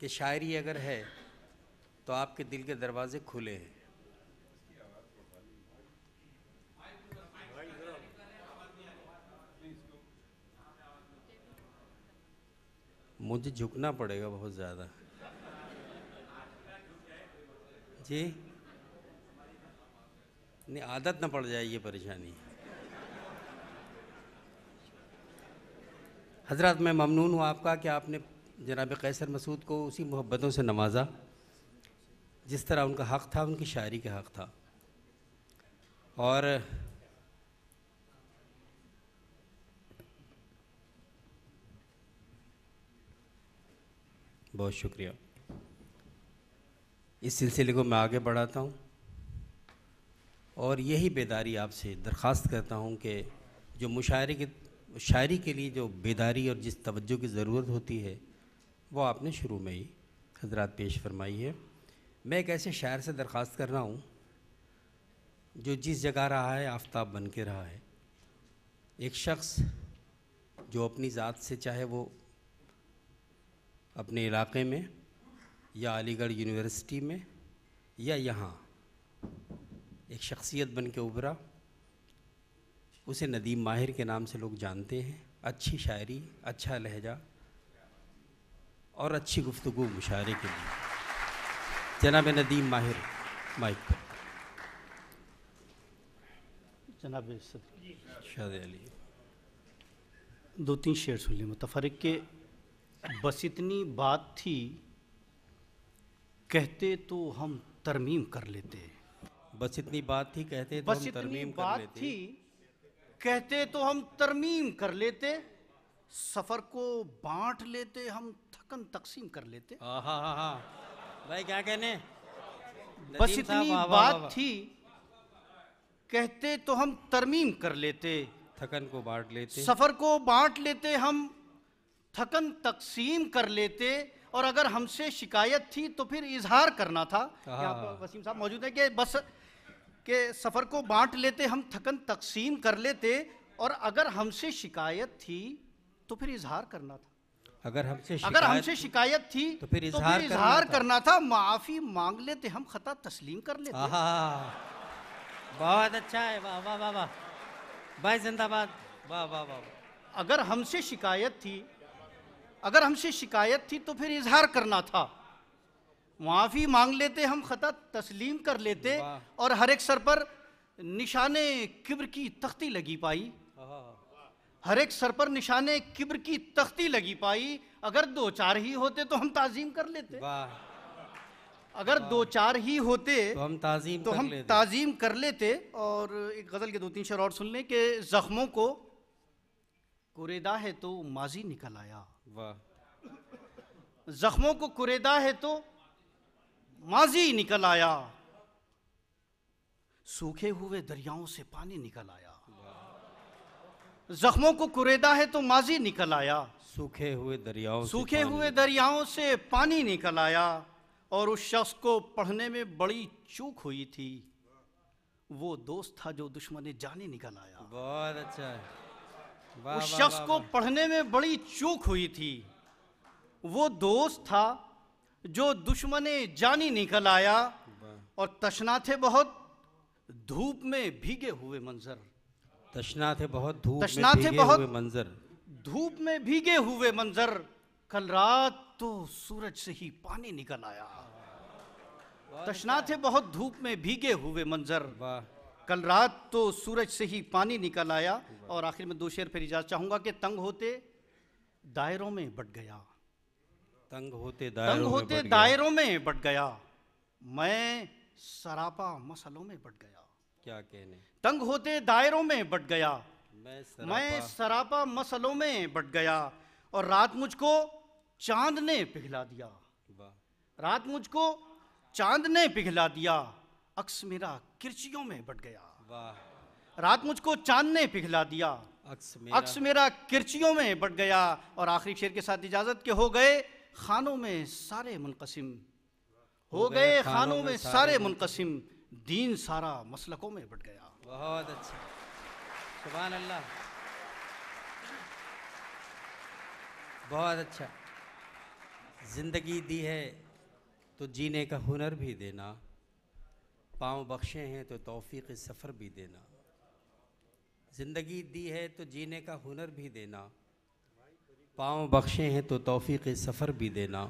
कि शायरी अगर है तो आपके दिल के दरवाजे खुले हैं। मुझे झुकना पड़ेगा बहुत ज़्यादा जी। नहीं, आदत ना पड़ जाए ये परेशानी। हजरत, मैं ममनून हूँ आपका कि आपने जनाब कैसर मसूद को उसी मोहब्बतों से नवाजा जिस तरह उनका हक़ था, उनकी शायरी का हक़ था। और बहुत शुक्रिया। इस सिलसिले को मैं आगे बढ़ाता हूँ और यही बेदारी आपसे दरख्वास्त करता हूँ कि जो शायरी के लिए जो बेदारी और जिस तवज्जो की ज़रूरत होती है वो आपने शुरू में ही हजरात पेश फरमाई है। मैं एक ऐसे शायर से दरख्वास्त कर रहा हूँ जो जिस जगह रहा है आफताब बन के रहा है। एक शख्स जो अपनी ज़ात से, चाहे वो अपने इलाके में या अलीगढ़ यूनिवर्सिटी में या यहाँ, एक शख्सियत बन के उभरा। उसे नदीम माहिर के नाम से लोग जानते हैं। अच्छी शायरी, अच्छा लहजा और अच्छी गुफ्तगू मुशायरे के लिए जनाब नदीम माहिर, माइक पर। जनाब शाद अली, दो तीन शेर सुन लिए मुतफरिक के। बस इतनी बात थी कहते तो हम तरमीम कर लेते। बस इतनी बात थी कहते तो हम तरमीम कर लेते। थी कहते तो हम तरमीम कर लेते। सफ़र को बांट लेते, हम थकन तकसीम कर लेते। हाँ भाई, क्या कहने। बस इतनी बात थी कहते तो हम तरमीम कर लेते। थकन को बांट लेते, सफ़र को बांट लेते, हम थकन तकसीम कर लेते। और अगर हमसे शिकायत थी तो फिर इजहार करना था। यहाँ पर वसीम साहब मौजूद है कि बस के सफ़र को बांट लेते, हम थकन तकसीम कर लेते। और अगर हमसे शिकायत थी तो फिर इजहार करना था। अगर हमसे शिकायत थी तो फिर इजहार करना था। माफ़ी मांग लेते, हम खता तस्लीम कर लेते। बहुत अच्छा है, वाह वाह वाह वाह भाई, जिंदाबाद, वाह वाह वाह। अगर हमसे शिकायत थी तो फिर इजहार करना था। माफ़ी मांग लेते, हम खता तस्लीम कर लेते। और हर एक सर पर निशाने किब्र की तख्ती लगी पाई। हर एक सर पर निशाने किब्र की तख्ती लगी पाई। अगर दो चार ही होते तो हम ताज़ीम कर लेते। अगर दो चार ही होते तो हम ताज़ीम कर लेते। और एक गज़ल के दो तीन शेर और सुन लें कि ज़ख्मों को कुरेदा है तो माजी निकल आया। ज़ख्मों को कुरेदा है तो माजी निकल आया। सूखे हुए दरियाओं से पानी निकल आया। ज़ख्मों को कुरेदा है तो माजी निकल आया। सूखे हुए दरियाओं से पानी निकल आया। और उस शख्स को पढ़ने में बड़ी चूक हुई थी। वो दोस्त था जो दुश्मन जाने निकल आया। बहुत अच्छा है। उस शख्स को पढ़ने में बड़ी चूक हुई थी। वो दोस्त था जो दुश्मन जानी निकल आया। और तशना थे बहुत धूप में भीगे हुए मंजर। धूप में भीगे हुए मंजर। कल रात तो सूरज से ही पानी निकल आया। तशना थे बहुत धूप में भीगे हुए मंजर। कल रात तो सूरज से ही पानी निकल आया। और आखिर में दो शेर फिर इजाज़त चाहूंगा कि तंग होते दायरों में बट गया। दायरों में बट गया। मैं सरापा मसलों में बट गया। क्या कहने। तंग होते दायरों में बट गया। मैं सरापा मसलों में बट गया। और रात मुझको चांद ने पिघला दिया। अक्स मेरा किरचियों में बट गया। रात मुझको चांद ने पिघला दिया। अक्स मेरा किरचियों में बट गया। और आखिरी शेर के साथ इजाजत के हो गए खानों में सारे मुनक़सिम। दीन सारा मसलकों में बट गया। बहुत अच्छा, सुभान अल्लाह, बहुत अच्छा। ज़िंदगी दी है तो जीने का हुनर भी देना, पाँव बख्शे हैं तो तौफीक सफ़र भी देना। ज़िंदगी दी है तो जीने का हुनर भी देना, पाँव बख्शे हैं तो तौफीक सफ़र भी देना।